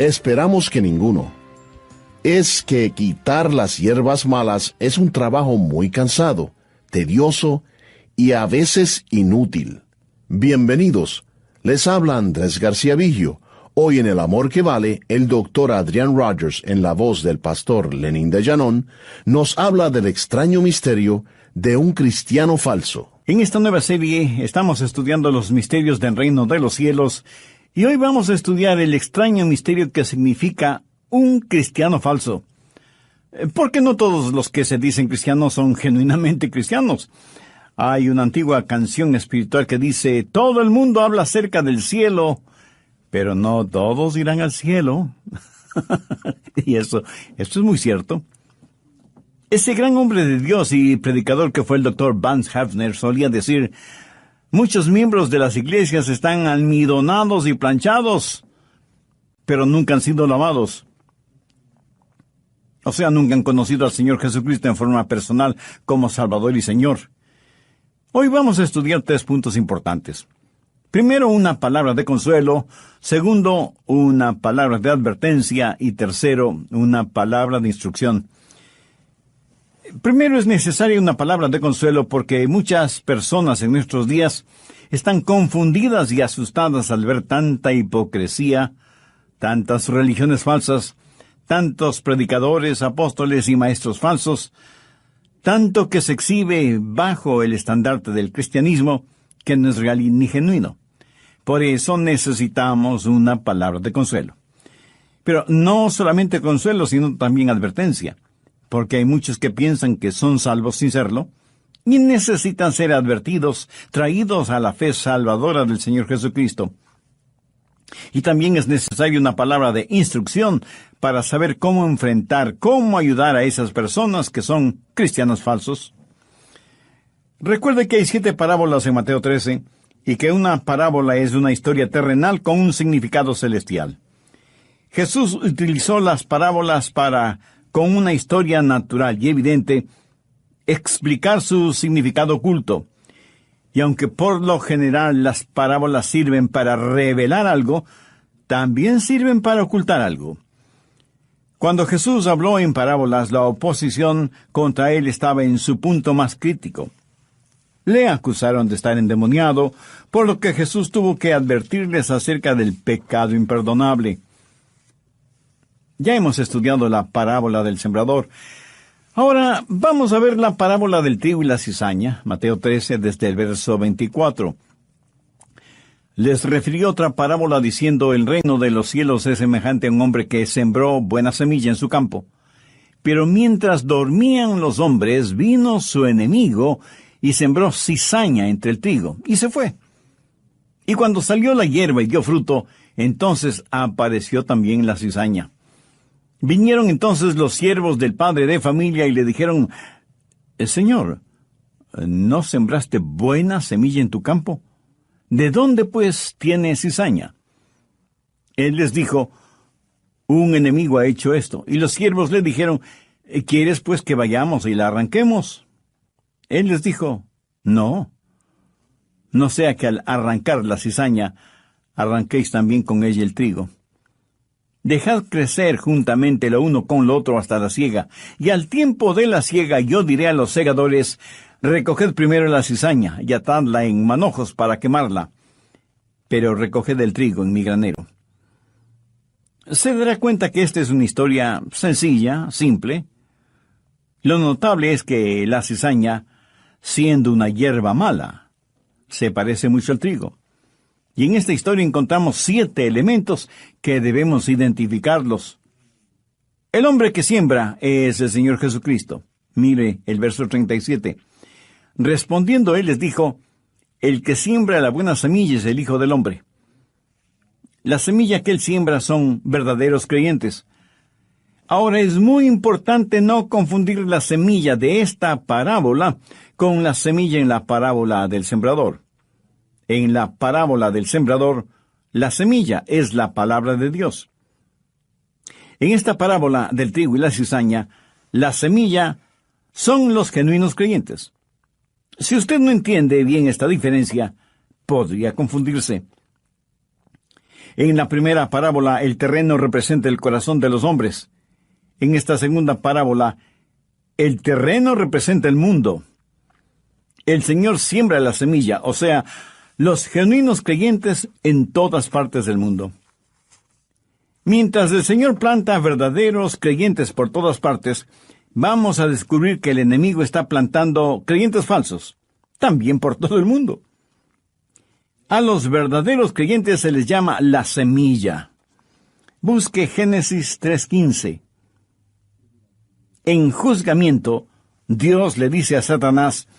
Esperamos que ninguno. Es que quitar las hierbas malas es un trabajo muy cansado, tedioso y a veces inútil. Bienvenidos. Les habla Andrés García Vigio. Hoy en El Amor que Vale, el doctor Adrian Rogers, en la voz del pastor Lenín de Llanón, nos habla del extraño misterio de un cristiano falso. En esta nueva serie estamos estudiando los misterios del reino de los cielos y hoy vamos a estudiar el extraño misterio que significa un cristiano falso. Porque no todos los que se dicen cristianos son genuinamente cristianos. Hay una antigua canción espiritual que dice: todo el mundo habla acerca del cielo, pero no todos irán al cielo. Y eso es muy cierto. Ese gran hombre de Dios y predicador que fue el doctor Vance Havner solía decir: muchos miembros de las iglesias están almidonados y planchados, pero nunca han sido lavados. O sea, nunca han conocido al Señor Jesucristo en forma personal como Salvador y Señor. Hoy vamos a estudiar 3 puntos importantes. Primero, una palabra de consuelo. Segundo, una palabra de advertencia. Y tercero, una palabra de instrucción. Primero, es necesaria una palabra de consuelo porque muchas personas en nuestros días están confundidas y asustadas al ver tanta hipocresía, tantas religiones falsas, tantos predicadores, apóstoles y maestros falsos, tanto que se exhibe bajo el estandarte del cristianismo que no es real ni genuino. Por eso necesitamos una palabra de consuelo. Pero no solamente consuelo, sino también advertencia, porque hay muchos que piensan que son salvos sin serlo, y necesitan ser advertidos, traídos a la fe salvadora del Señor Jesucristo. Y también es necesaria una palabra de instrucción para saber cómo enfrentar, cómo ayudar a esas personas que son cristianos falsos. Recuerde que hay 7 parábolas en Mateo 13, y que una parábola es una historia terrenal con un significado celestial. Jesús utilizó las parábolas para, con una historia natural y evidente, explicar su significado oculto. Y aunque por lo general las parábolas sirven para revelar algo, también sirven para ocultar algo. Cuando Jesús habló en parábolas, la oposición contra él estaba en su punto más crítico. Le acusaron de estar endemoniado, por lo que Jesús tuvo que advertirles acerca del pecado imperdonable. Ya hemos estudiado la parábola del sembrador. Ahora vamos a ver la parábola del trigo y la cizaña, Mateo 13, desde el verso 24. Les refirió otra parábola diciendo: el reino de los cielos es semejante a un hombre que sembró buena semilla en su campo. Pero mientras dormían los hombres, vino su enemigo y sembró cizaña entre el trigo, y se fue. Y cuando salió la hierba y dio fruto, entonces apareció también la cizaña. Vinieron entonces los siervos del padre de familia y le dijeron: Señor, ¿no sembraste buena semilla en tu campo? ¿De dónde, pues, tiene cizaña? Él les dijo: un enemigo ha hecho esto. Y los siervos le dijeron: ¿quieres, pues, que vayamos y la arranquemos? Él les dijo: no sea que al arrancar la cizaña, arranquéis también con ella el trigo. Dejad crecer juntamente lo uno con lo otro hasta la siega, y al tiempo de la siega yo diré a los segadores: recoged primero la cizaña, y atadla en manojos para quemarla, pero recoged el trigo en mi granero. Se dará cuenta que esta es una historia sencilla, simple. Lo notable es que la cizaña, siendo una hierba mala, se parece mucho al trigo. Y en esta historia encontramos 7 elementos que debemos identificarlos. El hombre que siembra es el Señor Jesucristo. Mire el verso 37. Respondiendo él les dijo: el que siembra la buena semilla es el Hijo del Hombre. La semilla que él siembra son verdaderos creyentes. Ahora es muy importante no confundir la semilla de esta parábola con la semilla en la parábola del sembrador. En la parábola del sembrador, la semilla es la palabra de Dios. En esta parábola del trigo y la cizaña, la semilla son los genuinos creyentes. Si usted no entiende bien esta diferencia, podría confundirse. En la primera parábola, el terreno representa el corazón de los hombres. En esta segunda parábola, el terreno representa el mundo. El Señor siembra la semilla, o sea, los genuinos creyentes en todas partes del mundo. Mientras el Señor planta verdaderos creyentes por todas partes, vamos a descubrir que el enemigo está plantando creyentes falsos, también por todo el mundo. A los verdaderos creyentes se les llama la semilla. Busque Génesis 3:15. En juzgamiento, Dios le dice a Satanás: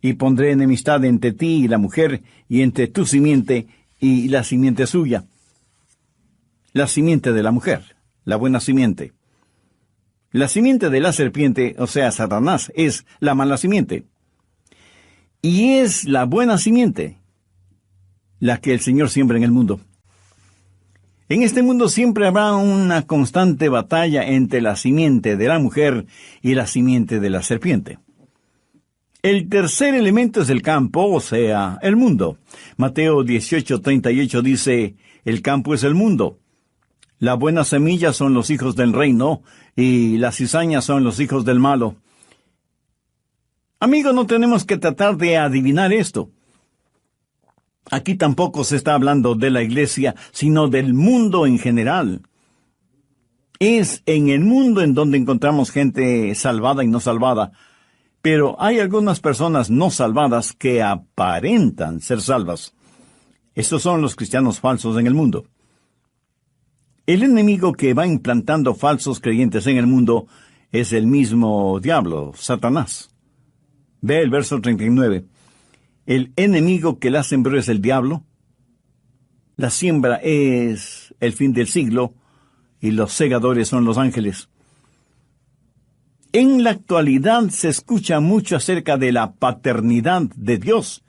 y pondré enemistad entre ti y la mujer, y entre tu simiente y la simiente suya. La simiente de la mujer, la buena simiente. La simiente de la serpiente, o sea, Satanás, es la mala simiente. Y es la buena simiente la que el Señor siembra en el mundo. En este mundo siempre habrá una constante batalla entre la simiente de la mujer y la simiente de la serpiente. El tercer elemento es el campo, o sea, el mundo. Mateo 18:38 dice: el campo es el mundo. La buena semilla son los hijos del reino, y las cizañas son los hijos del malo. Amigos, no tenemos que tratar de adivinar esto. Aquí tampoco se está hablando de la iglesia, sino del mundo en general. Es en el mundo en donde encontramos gente salvada y no salvada, pero hay algunas personas no salvadas que aparentan ser salvas. Estos son los cristianos falsos en el mundo. El enemigo que va implantando falsos creyentes en el mundo es el mismo diablo, Satanás. Ve el verso 39. El enemigo que la sembró es el diablo. La siembra es el fin del siglo, y los segadores son los ángeles. En la actualidad se escucha mucho acerca de la paternidad de Dios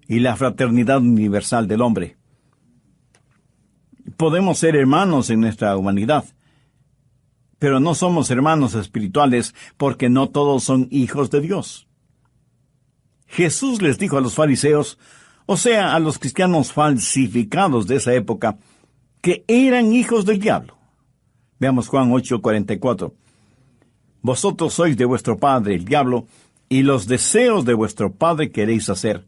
y la fraternidad universal del hombre. Podemos ser hermanos en nuestra humanidad, pero no somos hermanos espirituales porque no todos son hijos de Dios. Jesús les dijo a los fariseos, o sea, a los cristianos falsificados de esa época, que eran hijos del diablo. Veamos Juan 8:44. Vosotros sois de vuestro padre, el diablo, y los deseos de vuestro padre queréis hacer.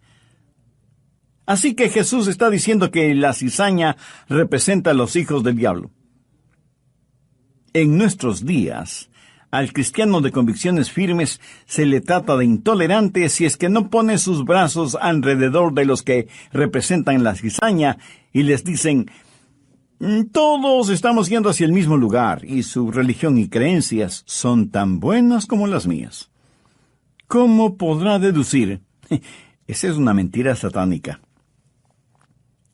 Así que Jesús está diciendo que la cizaña representa a los hijos del diablo. En nuestros días, al cristiano de convicciones firmes se le trata de intolerante si es que no pone sus brazos alrededor de los que representan la cizaña y les dicen: todos estamos yendo hacia el mismo lugar y su religión y creencias son tan buenas como las mías. ¿Cómo podrá deducir? Esa es una mentira satánica.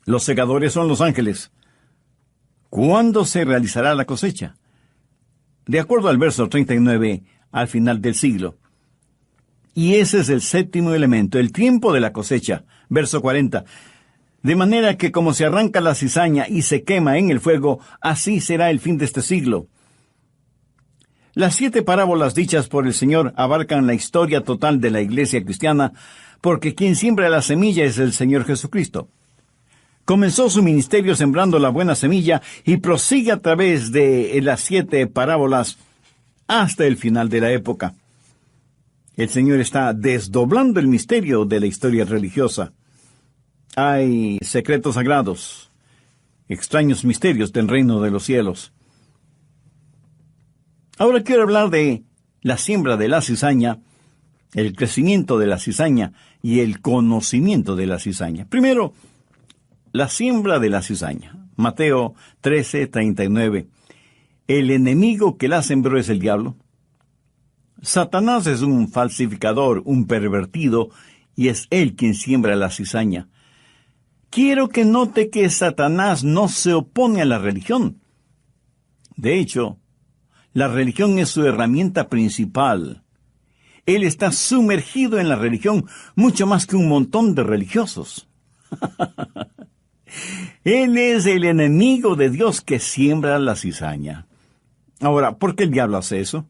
Los segadores son los ángeles. ¿Cuándo se realizará la cosecha? De acuerdo al verso 39, al final del siglo. Y ese es el séptimo elemento, el tiempo de la cosecha. Verso 40. De manera que como se arranca la cizaña y se quema en el fuego, así será el fin de este siglo. Las 7 parábolas dichas por el Señor abarcan la historia total de la iglesia cristiana, porque quien siembra la semilla es el Señor Jesucristo. Comenzó su ministerio sembrando la buena semilla y prosigue a través de las 7 parábolas hasta el final de la época. El Señor está desdoblando el misterio de la historia religiosa. Hay secretos sagrados, extraños misterios del reino de los cielos. Ahora quiero hablar de la siembra de la cizaña, el crecimiento de la cizaña y el conocimiento de la cizaña. Primero, la siembra de la cizaña. Mateo 13:39. El enemigo que la sembró es el diablo. Satanás es un falsificador, un pervertido, y es él quien siembra la cizaña. Quiero que note que Satanás no se opone a la religión. De hecho, la religión es su herramienta principal. Él está sumergido en la religión mucho más que un montón de religiosos. Él es el enemigo de Dios que siembra la cizaña. Ahora, ¿por qué el diablo hace eso?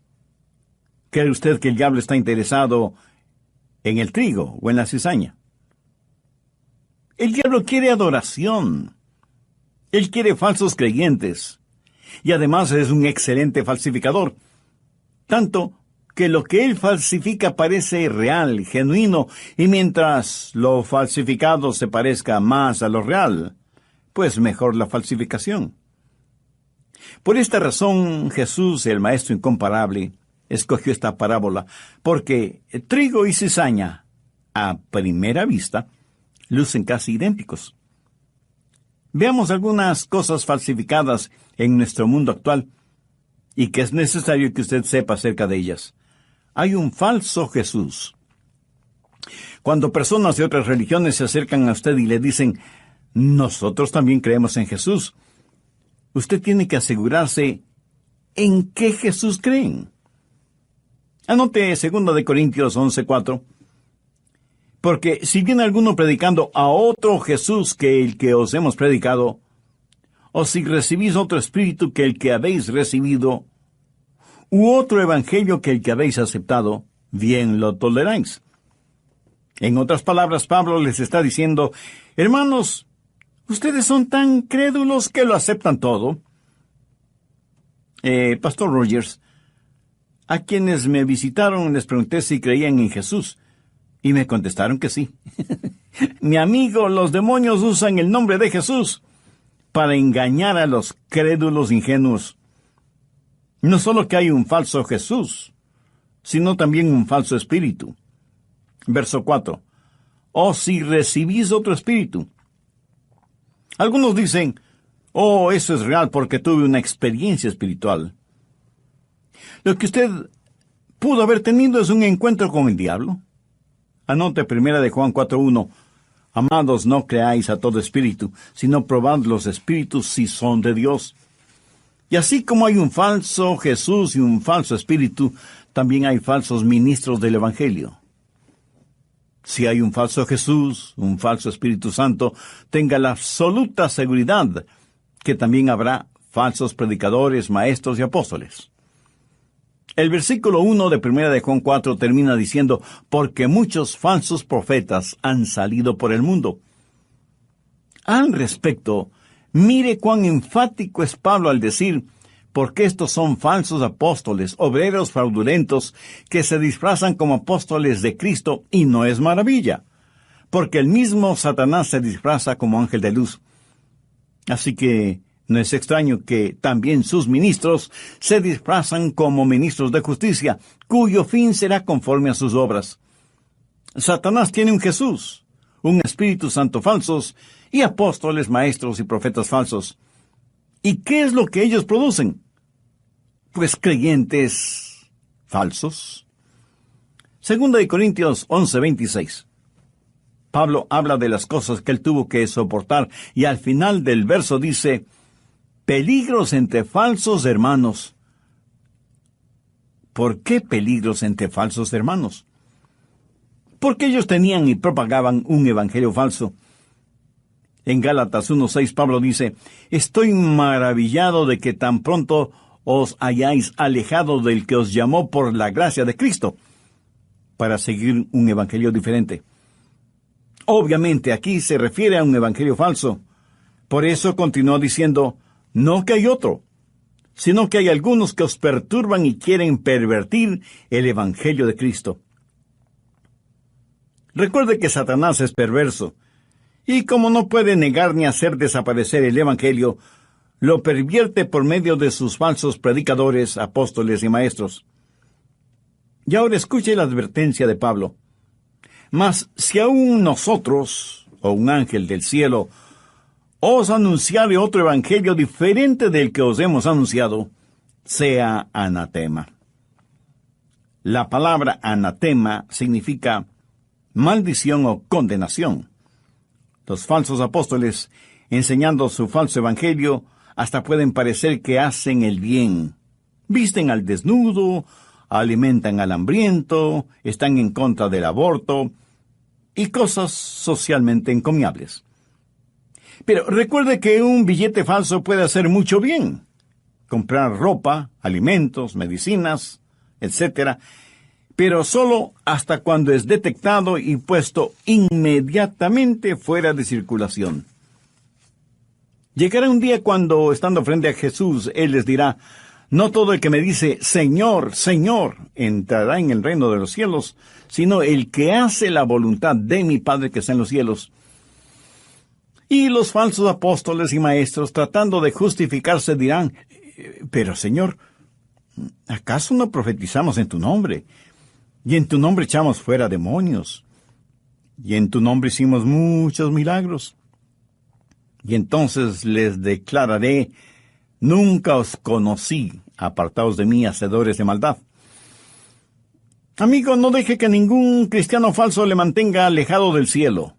¿Cree usted que el diablo está interesado en el trigo o en la cizaña? El diablo quiere adoración. Él quiere falsos creyentes. Y además es un excelente falsificador. Tanto que lo que él falsifica parece real, genuino, y mientras lo falsificado se parezca más a lo real, pues mejor la falsificación. Por esta razón, Jesús, el Maestro incomparable, escogió esta parábola, porque trigo y cizaña, a primera vista, lucen casi idénticos. Veamos algunas cosas falsificadas en nuestro mundo actual, y que es necesario que usted sepa acerca de ellas. Hay un falso Jesús. Cuando personas de otras religiones se acercan a usted y le dicen, nosotros también creemos en Jesús, usted tiene que asegurarse en qué Jesús creen. Anote 2 de Corintios 11:4. Porque si viene alguno predicando a otro Jesús que el que os hemos predicado, o si recibís otro espíritu que el que habéis recibido, u otro evangelio que el que habéis aceptado, bien lo toleráis. En otras palabras, Pablo les está diciendo, hermanos, ustedes son tan crédulos que lo aceptan todo. Pastor Rogers, a quienes me visitaron les pregunté si creían en Jesús, y me contestaron que sí. Mi amigo, los demonios usan el nombre de Jesús para engañar a los crédulos ingenuos. No solo que hay un falso Jesús, sino también un falso espíritu. Verso 4. O si recibís otro espíritu. Algunos dicen, oh, eso es real porque tuve una experiencia espiritual. Lo que usted pudo haber tenido es un encuentro con el diablo. Anote 1 de Juan 4:1. Amados, no creáis a todo espíritu, sino probad los espíritus si son de Dios. Y así como hay un falso Jesús y un falso espíritu, también hay falsos ministros del Evangelio. Si hay un falso Jesús, un falso Espíritu Santo, tenga la absoluta seguridad que también habrá falsos predicadores, maestros y apóstoles. El versículo 1 de 1 de Juan 4 termina diciendo, porque muchos falsos profetas han salido por el mundo. Al respecto, mire cuán enfático es Pablo al decir, porque estos son falsos apóstoles, obreros fraudulentos, que se disfrazan como apóstoles de Cristo, y no es maravilla, porque el mismo Satanás se disfraza como ángel de luz. Así que no es extraño que también sus ministros se disfrazan como ministros de justicia, cuyo fin será conforme a sus obras. Satanás tiene un Jesús, un Espíritu Santo falsos, y apóstoles, maestros y profetas falsos. ¿Y qué es lo que ellos producen? Pues creyentes falsos. 2 de Corintios 11:26. Pablo habla de las cosas que él tuvo que soportar, y al final del verso dice, peligros entre falsos hermanos. ¿Por qué peligros entre falsos hermanos? Porque ellos tenían y propagaban un evangelio falso. En Gálatas 1:6 Pablo dice, estoy maravillado de que tan pronto os hayáis alejado del que os llamó por la gracia de Cristo, para seguir un evangelio diferente. Obviamente aquí se refiere a un evangelio falso. Por eso continuó diciendo, no que hay otro, sino que hay algunos que os perturban y quieren pervertir el evangelio de Cristo. Recuerde que Satanás es perverso, y como no puede negar ni hacer desaparecer el evangelio, lo pervierte por medio de sus falsos predicadores, apóstoles y maestros. Y ahora escuche la advertencia de Pablo. Mas si aún nosotros, o un ángel del cielo, os anunciare otro evangelio diferente del que os hemos anunciado, sea anatema. La palabra anatema significa maldición o condenación. Los falsos apóstoles, enseñando su falso evangelio, hasta pueden parecer que hacen el bien. Visten al desnudo, alimentan al hambriento, están en contra del aborto, y cosas socialmente encomiables. Pero recuerde que un billete falso puede hacer mucho bien. Comprar ropa, alimentos, medicinas, etc., pero solo hasta cuando es detectado y puesto inmediatamente fuera de circulación. Llegará un día cuando, estando frente a Jesús, Él les dirá: no todo el que me dice Señor, Señor, entrará en el reino de los cielos, sino el que hace la voluntad de mi Padre que está en los cielos. Y los falsos apóstoles y maestros, tratando de justificarse, dirán: pero Señor, ¿acaso no profetizamos en tu nombre? Y en tu nombre echamos fuera demonios. Y en tu nombre hicimos muchos milagros. Y entonces les declararé: nunca os conocí, apartaos de mí, hacedores de maldad. Amigo, no deje que ningún cristiano falso le mantenga alejado del cielo.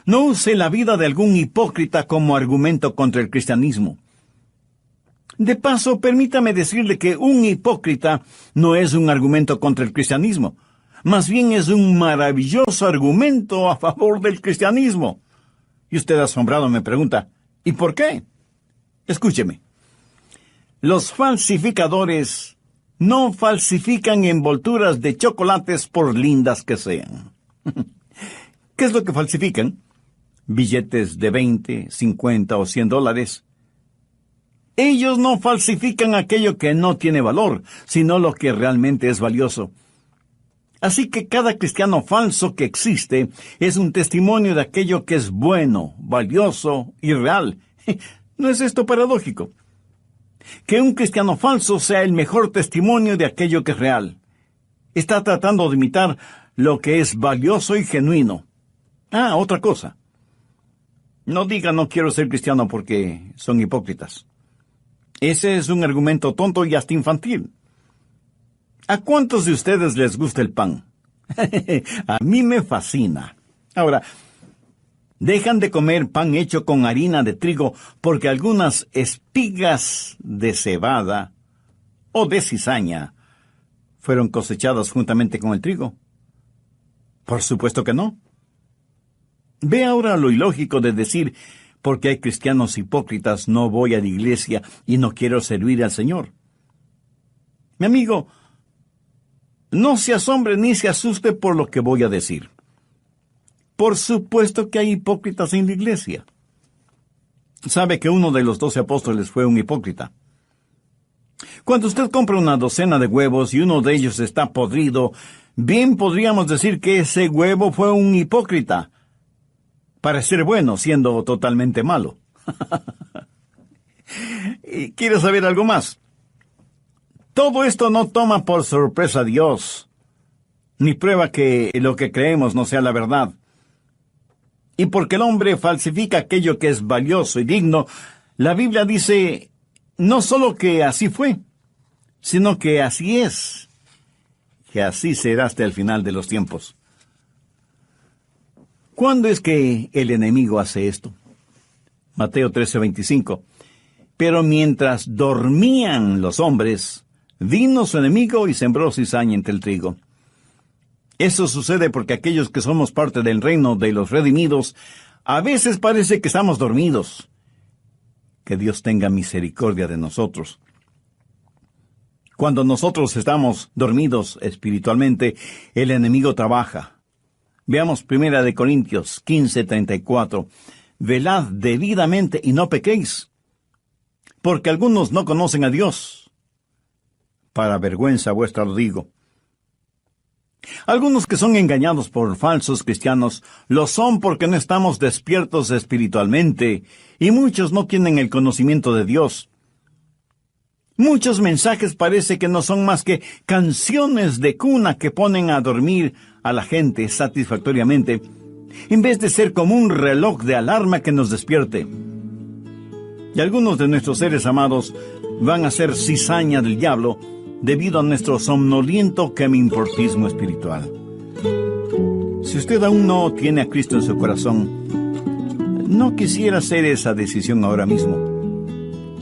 No use la vida de algún hipócrita como argumento contra el cristianismo. De paso, permítame decirle que un hipócrita no es un argumento contra el cristianismo. Más bien es un maravilloso argumento a favor del cristianismo. Y usted, asombrado, me pregunta: ¿y por qué? Escúcheme. Los falsificadores no falsifican envolturas de chocolates por lindas que sean. ¿Qué es lo que falsifican? Billetes de 20, 50 o $100. Ellos no falsifican aquello que no tiene valor, sino lo que realmente es valioso. Así que cada cristiano falso que existe es un testimonio de aquello que es bueno, valioso y real. ¿No es esto paradójico? Que un cristiano falso sea el mejor testimonio de aquello que es real. Está tratando de imitar lo que es valioso y genuino. Otra cosa. No diga: no quiero ser cristiano porque son hipócritas. Ese es un argumento tonto y hasta infantil. ¿A cuántos de ustedes les gusta el pan? A mí me fascina. Ahora, dejan de comer pan hecho con harina de trigo porque algunas espigas de cebada o de cizaña fueron cosechadas juntamente con el trigo. Por supuesto que no. Ve ahora lo ilógico de decir: porque hay cristianos hipócritas, no voy a la iglesia y no quiero servir al Señor. Mi amigo, no se asombre ni se asuste por lo que voy a decir. Por supuesto que hay hipócritas en la iglesia. Sabe que uno de los 12 apóstoles fue un hipócrita. Cuando usted compra una docena de huevos y uno de ellos está podrido, bien podríamos decir que ese huevo fue un hipócrita. Parecer bueno siendo totalmente malo. ¿Y quiere saber algo más? Todo esto no toma por sorpresa a Dios, ni prueba que lo que creemos no sea la verdad. Y porque el hombre falsifica aquello que es valioso y digno, la Biblia dice no solo que así fue, sino que así es, que así será hasta el final de los tiempos. ¿Cuándo es que el enemigo hace esto? Mateo 13:25. Pero mientras dormían los hombres, vino su enemigo y sembró cizaña entre el trigo. Eso sucede porque aquellos que somos parte del reino de los redimidos, a veces parece que estamos dormidos. Que Dios tenga misericordia de nosotros. Cuando nosotros estamos dormidos espiritualmente, el enemigo trabaja. Veamos 1 Corintios 15:34. Velad debidamente y no pequéis, porque algunos no conocen a Dios. Para vergüenza vuestra lo digo. Algunos que son engañados por falsos cristianos lo son porque no estamos despiertos espiritualmente, y muchos no tienen el conocimiento de Dios. Muchos mensajes parece que no son más que canciones de cuna que ponen a dormir a la gente satisfactoriamente, en vez de ser como un reloj de alarma que nos despierte. Y algunos de nuestros seres amados van a ser cizaña del diablo debido a nuestro somnoliento quemimportismo espiritual. Si usted aún no tiene a Cristo en su corazón, no quisiera hacer esa decisión ahora mismo.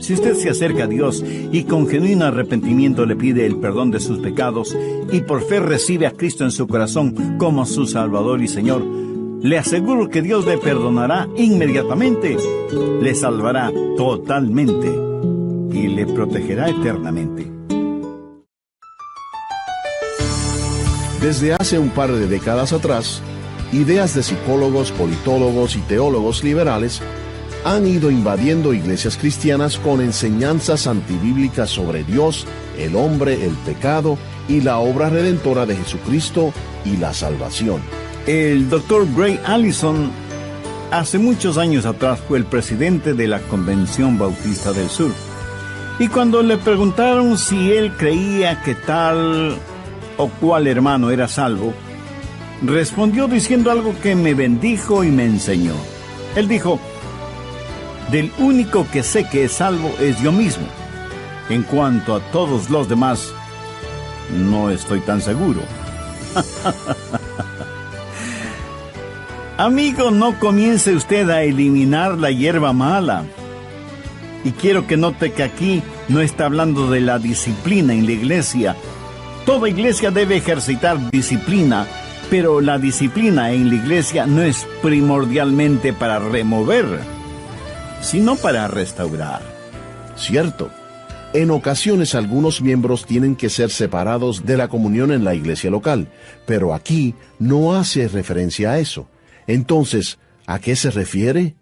Si usted se acerca a Dios y con genuino arrepentimiento le pide el perdón de sus pecados y por fe recibe a Cristo en su corazón como su Salvador y Señor, le aseguro que Dios le perdonará inmediatamente, le salvará totalmente y le protegerá eternamente. Desde hace un par de décadas atrás, ideas de psicólogos, politólogos y teólogos liberales han ido invadiendo iglesias cristianas con enseñanzas antibíblicas sobre Dios, el hombre, el pecado y la obra redentora de Jesucristo y la salvación. El Dr. Gray Allison hace muchos años atrás fue el presidente de la Convención Bautista del Sur. Y cuando le preguntaron si él creía que tal o cual hermano era salvo, respondió diciendo algo que me bendijo y me enseñó. Él dijo: del único que sé que es salvo es yo mismo. En cuanto a todos los demás, no estoy tan seguro. Amigo, no comience usted a eliminar la hierba mala. Y quiero que note que aquí no está hablando de la disciplina en la iglesia. Toda iglesia debe ejercitar disciplina, pero la disciplina en la iglesia no es primordialmente para remover, sino para restaurar. Cierto. En ocasiones algunos miembros tienen que ser separados de la comunión en la iglesia local, pero aquí no hace referencia a eso. Entonces, ¿a qué se refiere?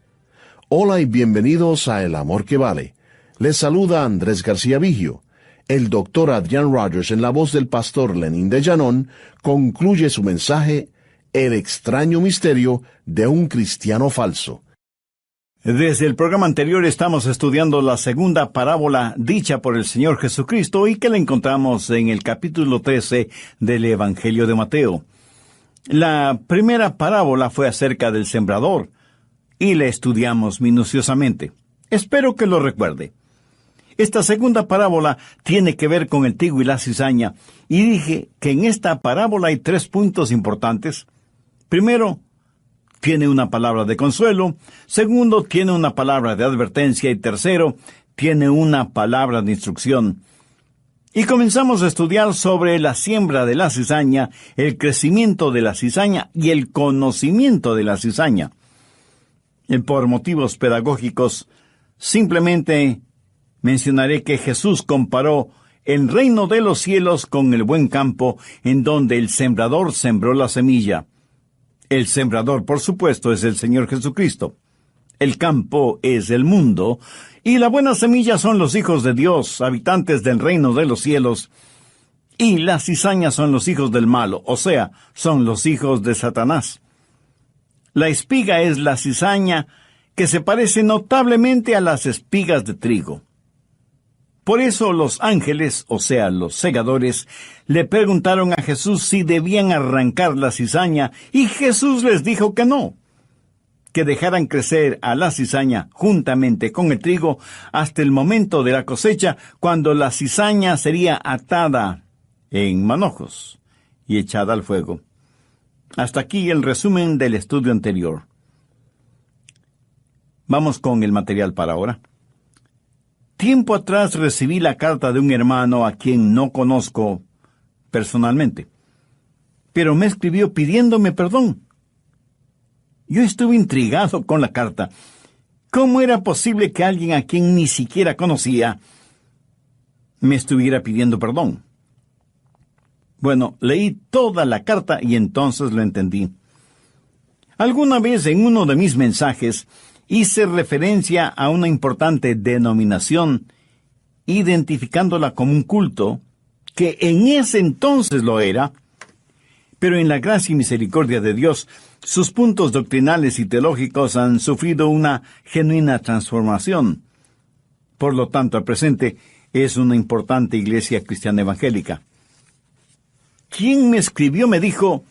Hola y bienvenidos a El Amor que Vale. Les saluda Andrés García Vigio. El doctor Adrian Rogers, en la voz del pastor Lenín de Llanón, concluye su mensaje, El extraño misterio de un cristiano falso. Desde el programa anterior estamos estudiando la segunda parábola dicha por el Señor Jesucristo y que la encontramos en el capítulo 13 del Evangelio de Mateo. La primera parábola fue acerca del sembrador y la estudiamos minuciosamente. Espero que lo recuerde. Esta segunda parábola tiene que ver con el trigo y la cizaña, y dije que en esta parábola hay 3 puntos importantes. Primero, tiene una palabra de consuelo. Segundo, tiene una palabra de advertencia. Y tercero, tiene una palabra de instrucción. Y comenzamos a estudiar sobre la siembra de la cizaña, el crecimiento de la cizaña y el conocimiento de la cizaña. Y por motivos pedagógicos, simplemente mencionaré que Jesús comparó el reino de los cielos con el buen campo en donde el sembrador sembró la semilla. El sembrador, por supuesto, es el Señor Jesucristo. El campo es el mundo, y la buena semilla son los hijos de Dios, habitantes del reino de los cielos, y las cizañas son los hijos del malo, o sea, son los hijos de Satanás. La espiga es la cizaña que se parece notablemente a las espigas de trigo. Por eso los ángeles, o sea, los segadores, le preguntaron a Jesús si debían arrancar la cizaña, y Jesús les dijo que no, que dejaran crecer a la cizaña juntamente con el trigo hasta el momento de la cosecha, cuando la cizaña sería atada en manojos y echada al fuego. Hasta aquí el resumen del estudio anterior. Vamos con el material para ahora. Tiempo atrás recibí la carta de un hermano a quien no conozco personalmente, pero me escribió pidiéndome perdón. Yo estuve intrigado con la carta. ¿Cómo era posible que alguien a quien ni siquiera conocía me estuviera pidiendo perdón? Bueno, leí toda la carta y entonces lo entendí. Alguna vez en uno de mis mensajes hice referencia a una importante denominación, identificándola como un culto, que en ese entonces lo era, pero en la gracia y misericordia de Dios, sus puntos doctrinales y teológicos han sufrido una genuina transformación. Por lo tanto, al presente es una importante iglesia cristiana evangélica. Quien me escribió me dijo: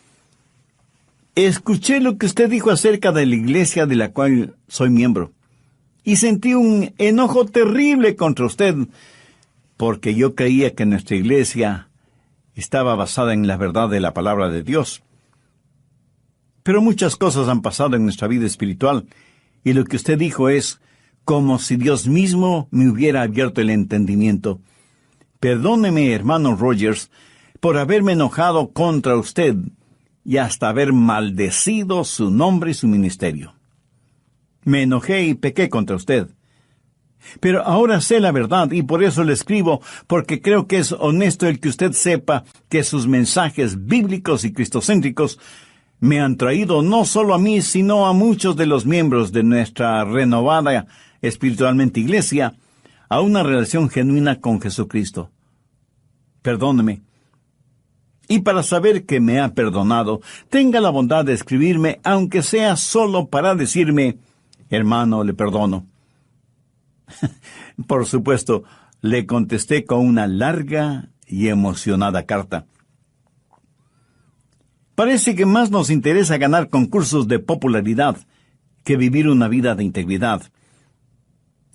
escuché lo que usted dijo acerca de la iglesia de la cual soy miembro, y sentí un enojo terrible contra usted, porque yo creía que nuestra iglesia estaba basada en la verdad de la palabra de Dios. Pero muchas cosas han pasado en nuestra vida espiritual, y lo que usted dijo es como si Dios mismo me hubiera abierto el entendimiento. Perdóneme, hermano Rogers, por haberme enojado contra usted y hasta haber maldecido su nombre y su ministerio. Me enojé y pequé contra usted. Pero ahora sé la verdad y por eso le escribo, porque creo que es honesto el que usted sepa que sus mensajes bíblicos y cristocéntricos me han traído no solo a mí, sino a muchos de los miembros de nuestra renovada espiritualmente iglesia, a una relación genuina con Jesucristo. Perdóneme. Y para saber que me ha perdonado, tenga la bondad de escribirme, aunque sea solo para decirme, hermano, le perdono. Por supuesto, le contesté con una larga y emocionada carta. Parece que más nos interesa ganar concursos de popularidad que vivir una vida de integridad.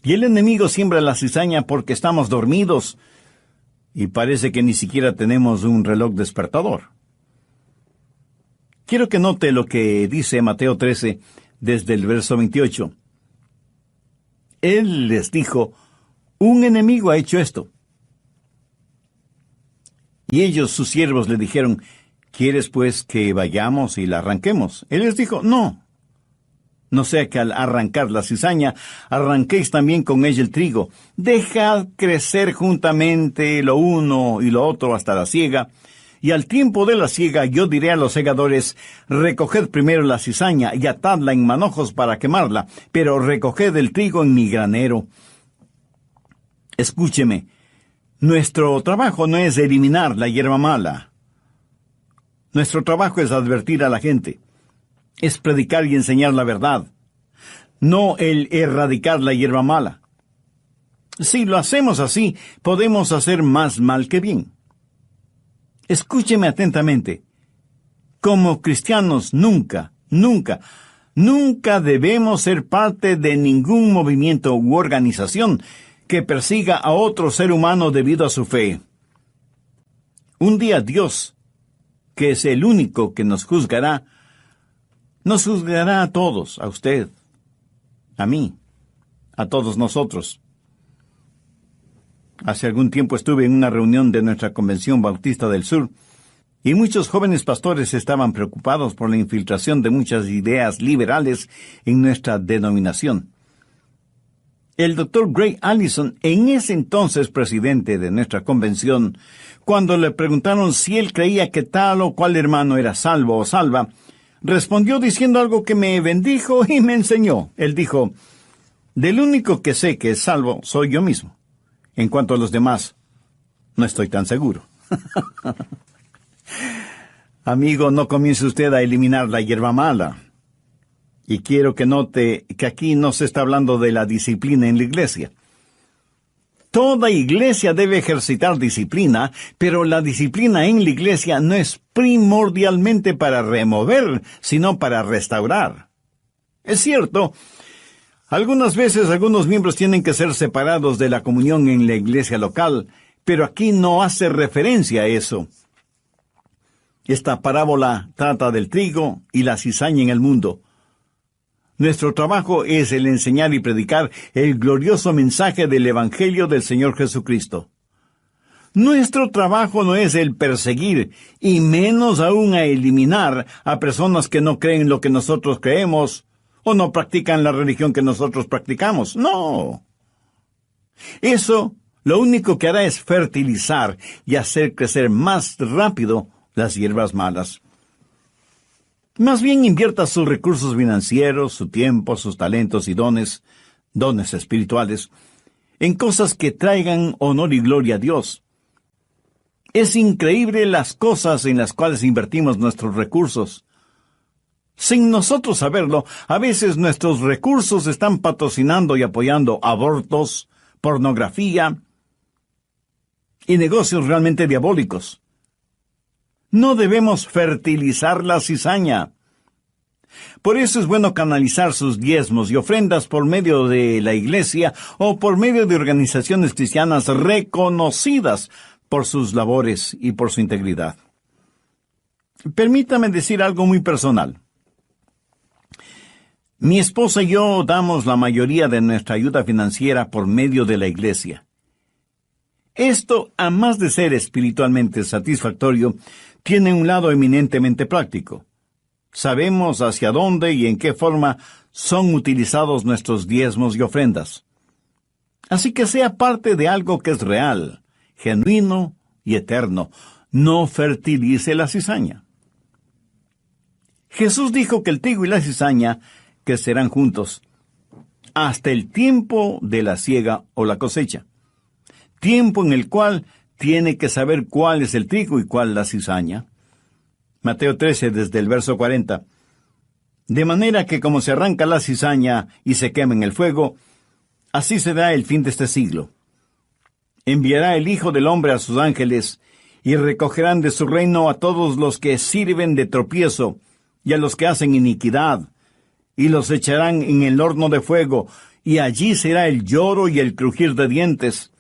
Y el enemigo siembra la cizaña porque estamos dormidos y parece que ni siquiera tenemos un reloj despertador. Quiero que note lo que dice Mateo 13 desde el verso 28. Él les dijo, un enemigo ha hecho esto. Y ellos, sus siervos, le dijeron, ¿quieres pues que vayamos y la arranquemos? Él les dijo, no. No sea que al arrancar la cizaña, arranquéis también con ella el trigo. Dejad crecer juntamente lo uno y lo otro hasta la siega. Y al tiempo de la siega yo diré a los segadores, recoged primero la cizaña y atadla en manojos para quemarla, pero recoged el trigo en mi granero. Escúcheme, nuestro trabajo no es eliminar la hierba mala. Nuestro trabajo es advertir a la gente. Es predicar y enseñar la verdad, no el erradicar la hierba mala. Si lo hacemos así, podemos hacer más mal que bien. Escúcheme atentamente. Como cristianos nunca debemos ser parte de ningún movimiento u organización que persiga a otro ser humano debido a su fe. Un día Dios, que es el único que nos juzgará a todos, a usted, a mí, a todos nosotros. Hace algún tiempo estuve en una reunión de nuestra Convención Bautista del Sur, y muchos jóvenes pastores estaban preocupados por la infiltración de muchas ideas liberales en nuestra denominación. El Dr. Gray Allison, en ese entonces presidente de nuestra convención, cuando le preguntaron si él creía que tal o cual hermano era salvo o salva, respondió diciendo algo que me bendijo y me enseñó. Él dijo, del único que sé que es salvo soy yo mismo. En cuanto a los demás, no estoy tan seguro. Amigo, no comience usted a eliminar la hierba mala. Y quiero que note que aquí no se está hablando de la disciplina en la iglesia. Toda iglesia debe ejercitar disciplina, pero la disciplina en la iglesia no es primordialmente para remover, sino para restaurar. Es cierto, algunas veces algunos miembros tienen que ser separados de la comunión en la iglesia local, pero aquí no hace referencia a eso. Esta parábola trata del trigo y la cizaña en el mundo. Nuestro trabajo es el enseñar y predicar el glorioso mensaje del Evangelio del Señor Jesucristo. Nuestro trabajo no es el perseguir, y menos aún a eliminar a personas que no creen lo que nosotros creemos, o no practican la religión que nosotros practicamos. No. Eso lo único que hará es fertilizar y hacer crecer más rápido las hierbas malas. Más bien invierta sus recursos financieros, su tiempo, sus talentos y dones espirituales, en cosas que traigan honor y gloria a Dios. Es increíble las cosas en las cuales invertimos nuestros recursos. Sin nosotros saberlo, a veces nuestros recursos están patrocinando y apoyando abortos, pornografía y negocios realmente diabólicos. No debemos fertilizar la cizaña. Por eso es bueno canalizar sus diezmos y ofrendas por medio de la iglesia o por medio de organizaciones cristianas reconocidas por sus labores y por su integridad. Permítame decir algo muy personal. Mi esposa y yo damos la mayoría de nuestra ayuda financiera por medio de la iglesia. Esto, además de ser espiritualmente satisfactorio, tiene un lado eminentemente práctico. Sabemos hacia dónde y en qué forma son utilizados nuestros diezmos y ofrendas. Así que sea parte de algo que es real, genuino y eterno. No fertilice la cizaña. Jesús dijo que el trigo y la cizaña crecerán juntos hasta el tiempo de la siega o la cosecha, tiempo en el cual tiene que saber cuál es el trigo y cuál la cizaña. Mateo 13, desde el verso 40. De manera que como se arranca la cizaña y se quema en el fuego, así será el fin de este siglo. Enviará el Hijo del Hombre a sus ángeles, y recogerán de su reino a todos los que sirven de tropiezo, y a los que hacen iniquidad, y los echarán en el horno de fuego, y allí será el lloro y el crujir de dientes.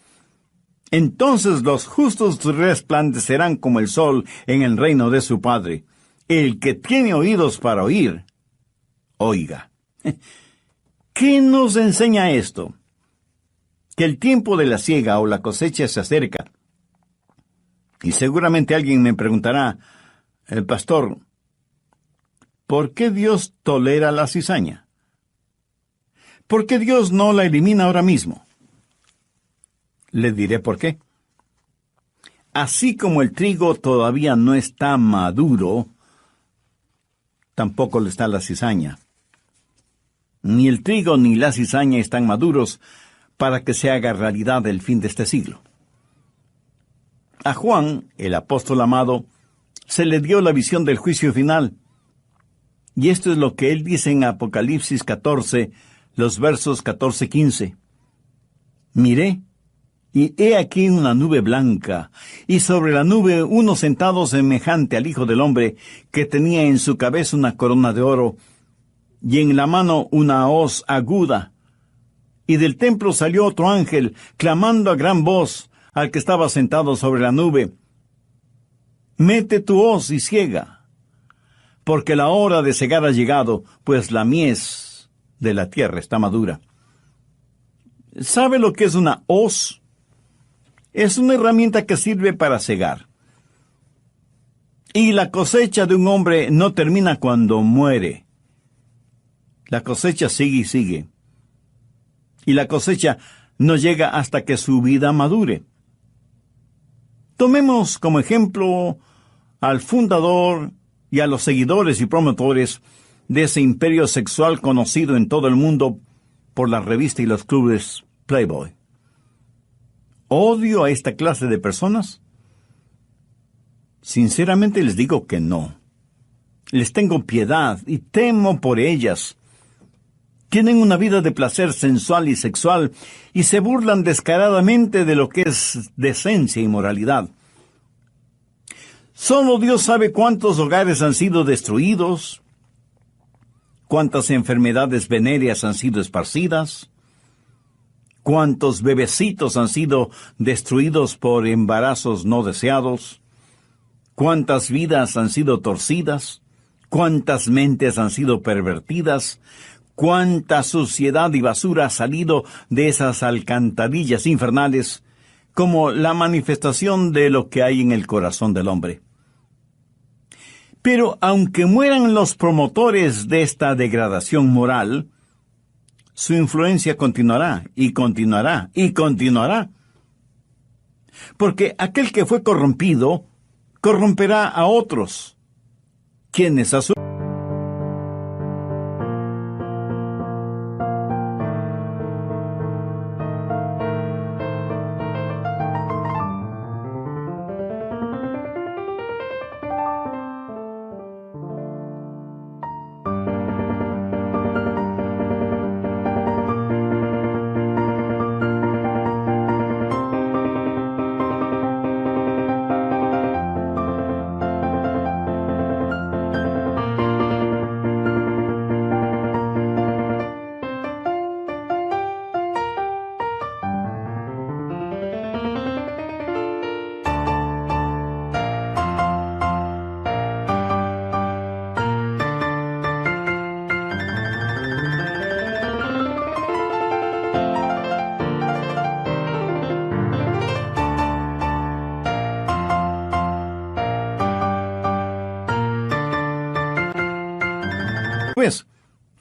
Entonces los justos resplandecerán como el sol en el reino de su Padre. El que tiene oídos para oír, oiga. ¿Qué nos enseña esto? Que el tiempo de la siega o la cosecha se acerca. Y seguramente alguien me preguntará, el pastor, ¿por qué Dios tolera la cizaña? ¿Por qué Dios no la elimina ahora mismo? Le diré por qué. Así como el trigo todavía no está maduro, tampoco lo está la cizaña. Ni el trigo ni la cizaña están maduros para que se haga realidad el fin de este siglo. A Juan, el apóstol amado, se le dio la visión del juicio final. Y esto es lo que él dice en Apocalipsis 14, los versos 14-15. Miré, y he aquí una nube blanca, y sobre la nube uno sentado semejante al Hijo del Hombre, que tenía en su cabeza una corona de oro, y en la mano una hoz aguda. Y del templo salió otro ángel, clamando a gran voz al que estaba sentado sobre la nube: Mete tu hoz y ciega, porque la hora de cegar ha llegado, pues la mies de la tierra está madura. ¿Sabe lo que es una hoz? Es una herramienta que sirve para cegar. Y la cosecha de un hombre no termina cuando muere. La cosecha sigue y sigue. Y la cosecha no llega hasta que su vida madure. Tomemos como ejemplo al fundador y a los seguidores y promotores de ese imperio sexual conocido en todo el mundo por la revista y los clubes Playboy. ¿Odio a esta clase de personas? Sinceramente les digo que no. Les tengo piedad y temo por ellas. Tienen una vida de placer sensual y sexual y se burlan descaradamente de lo que es decencia y moralidad. Solo Dios sabe cuántos hogares han sido destruidos, cuántas enfermedades venéreas han sido esparcidas, cuántos bebecitos han sido destruidos por embarazos no deseados, cuántas vidas han sido torcidas, cuántas mentes han sido pervertidas, cuánta suciedad y basura ha salido de esas alcantarillas infernales, como la manifestación de lo que hay en el corazón del hombre. Pero aunque mueran los promotores de esta degradación moral, su influencia continuará, y continuará, y continuará. Porque aquel que fue corrompido, corromperá a otros, quienes a su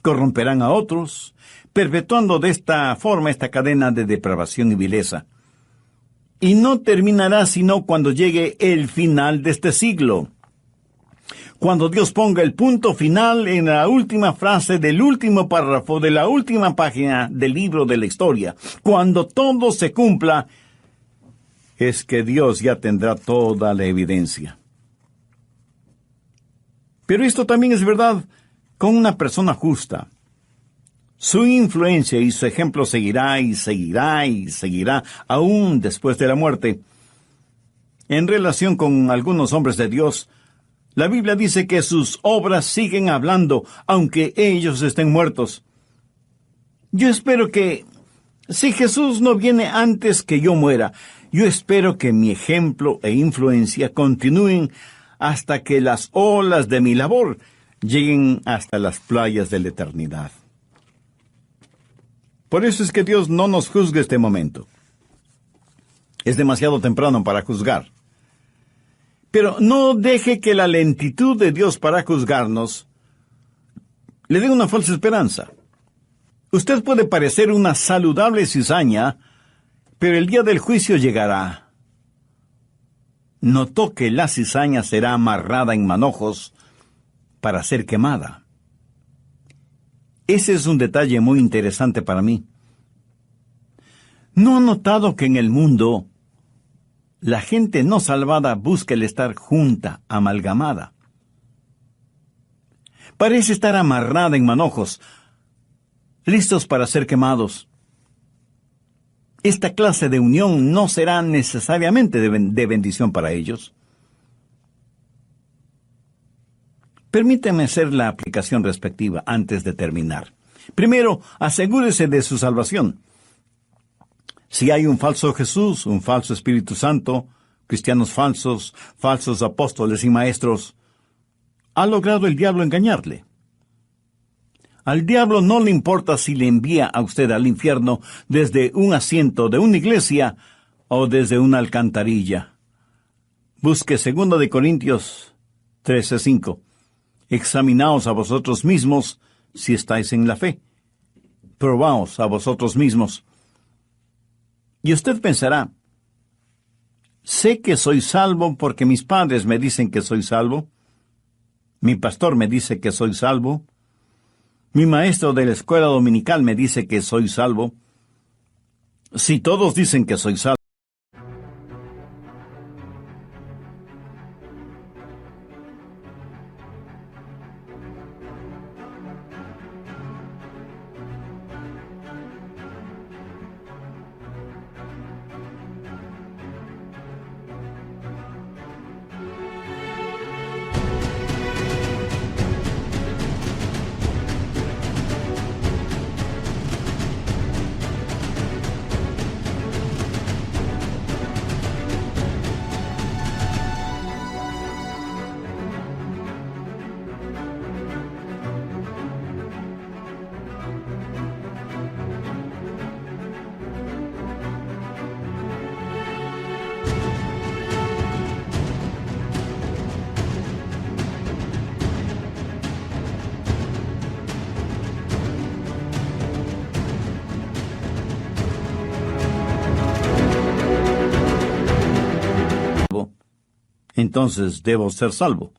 corromperán a otros, perpetuando de esta forma esta cadena de depravación y vileza. Y no terminará sino cuando llegue el final de este siglo, cuando Dios ponga el punto final en la última frase del último párrafo de la última página del libro de la historia, cuando todo se cumpla, es que Dios ya tendrá toda la evidencia. Pero esto también es verdad con una persona justa. Su influencia y su ejemplo seguirá y seguirá y seguirá aún después de la muerte. En relación con algunos hombres de Dios, la Biblia dice que sus obras siguen hablando, aunque ellos estén muertos. Yo espero que, si Jesús no viene antes que yo muera, yo espero que mi ejemplo e influencia continúen hasta que las olas de mi labor lleguen hasta las playas de la eternidad. Por eso es que Dios no nos juzga este momento. Es demasiado temprano para juzgar. Pero no deje que la lentitud de Dios para juzgarnos le dé una falsa esperanza. Usted puede parecer una saludable cizaña, pero el día del juicio llegará. Notó que la cizaña será amarrada en manojos para ser quemada. Ese es un detalle muy interesante para mí. ¿No ha notado que en el mundo la gente no salvada busca el estar junta, amalgamada? Parece estar amarrada en manojos, listos para ser quemados. Esta clase de unión no será necesariamente de bendición para ellos. Permíteme hacer la aplicación respectiva antes de terminar. Primero, asegúrese de su salvación. Si hay un falso Jesús, un falso Espíritu Santo, cristianos falsos, falsos apóstoles y maestros, ha logrado el diablo engañarle. Al diablo no le importa si le envía a usted al infierno desde un asiento de una iglesia o desde una alcantarilla. Busque 2 de Corintios 13:5. Examinaos a vosotros mismos si estáis en la fe. Probaos a vosotros mismos. Y usted pensará, sé que soy salvo porque mis padres me dicen que soy salvo. Mi pastor me dice que soy salvo. Mi maestro de la escuela dominical me dice que soy salvo. Si todos dicen que soy salvo, entonces debo ser salvo.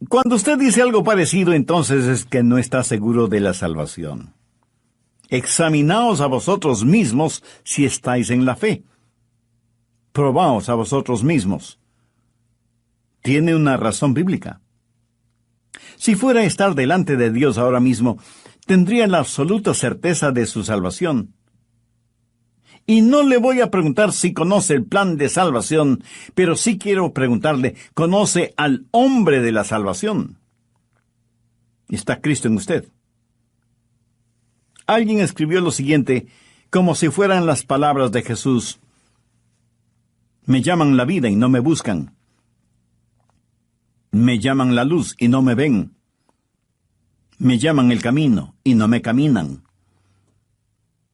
Cuando usted dice algo parecido, entonces es que no está seguro de la salvación. Examinaos a vosotros mismos si estáis en la fe. Probaos a vosotros mismos. Tiene una razón bíblica. Si fuera a estar delante de Dios ahora mismo, tendría la absoluta certeza de su salvación. Y no le voy a preguntar si conoce el plan de salvación, pero sí quiero preguntarle, ¿conoce al hombre de la salvación? ¿Está Cristo en usted? Alguien escribió lo siguiente, como si fueran las palabras de Jesús. Me llaman la vida y no me buscan. Me llaman la luz y no me ven. Me llaman el camino y no me caminan.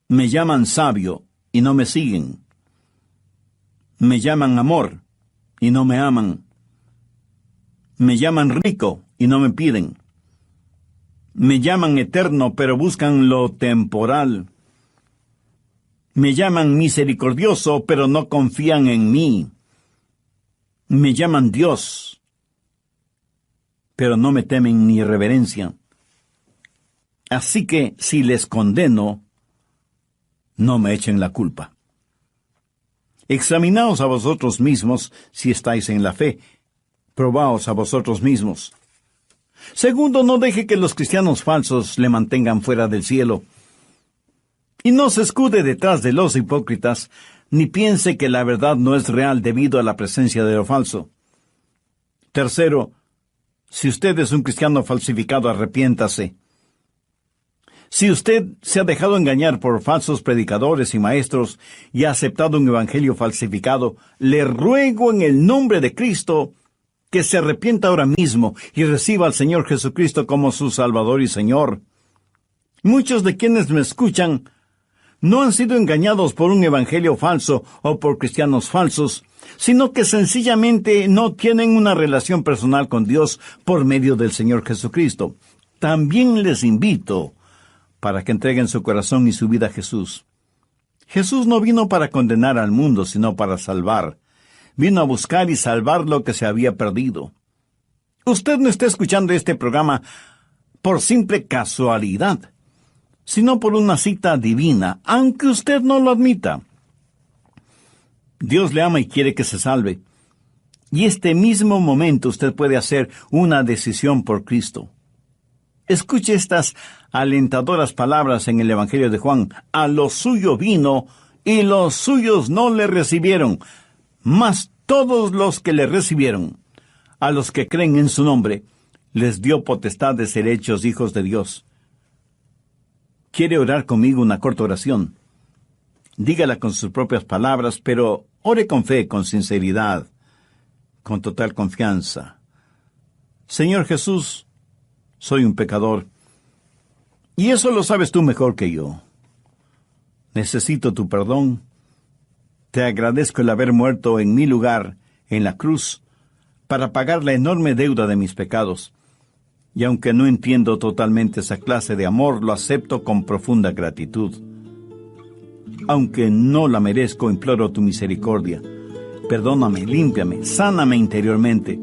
Me llaman sabio y no me siguen. Me llaman amor y no me aman. Me llaman rico y no me piden. Me llaman eterno, pero buscan lo temporal. Me llaman misericordioso, pero no confían en mí. Me llaman Dios, pero no me temen ni reverencian. Así que si les condeno, no me echen la culpa. Examinaos a vosotros mismos si estáis en la fe. Probaos a vosotros mismos. Segundo, no deje que los cristianos falsos le mantengan fuera del cielo. Y no se escude detrás de los hipócritas, ni piense que la verdad no es real debido a la presencia de lo falso. Tercero, si usted es un cristiano falsificado, arrepiéntase. Si usted se ha dejado engañar por falsos predicadores y maestros y ha aceptado un evangelio falsificado, le ruego en el nombre de Cristo que se arrepienta ahora mismo y reciba al Señor Jesucristo como su Salvador y Señor. Muchos de quienes me escuchan no han sido engañados por un evangelio falso o por cristianos falsos, sino que sencillamente no tienen una relación personal con Dios por medio del Señor Jesucristo. También les invito para que entreguen su corazón y su vida a Jesús. Jesús no vino para condenar al mundo, sino para salvar. Vino a buscar y salvar lo que se había perdido. Usted no está escuchando este programa por simple casualidad, sino por una cita divina, aunque usted no lo admita. Dios le ama y quiere que se salve. Y este mismo momento usted puede hacer una decisión por Cristo. Escuche estas alentadoras palabras en el Evangelio de Juan. A lo suyo vino, y los suyos no le recibieron. Mas todos los que le recibieron, a los que creen en su nombre, les dio potestad de ser hechos hijos de Dios. ¿Quiere orar conmigo una corta oración? Dígala con sus propias palabras, pero ore con fe, con sinceridad, con total confianza. Señor Jesús, soy un pecador, y eso lo sabes tú mejor que yo. Necesito tu perdón. Te agradezco el haber muerto en mi lugar, en la cruz, para pagar la enorme deuda de mis pecados. Y aunque no entiendo totalmente esa clase de amor, lo acepto con profunda gratitud. Aunque no la merezco, imploro tu misericordia. Perdóname, límpiame, sáname interiormente.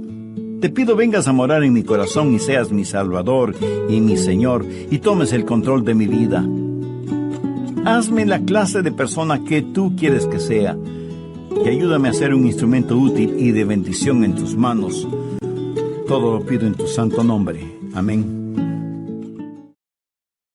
Te pido vengas a morar en mi corazón y seas mi Salvador y mi Señor, y tomes el control de mi vida. Hazme la clase de persona que tú quieres que sea, y ayúdame a ser un instrumento útil y de bendición en tus manos. Todo lo pido en tu santo nombre. Amén.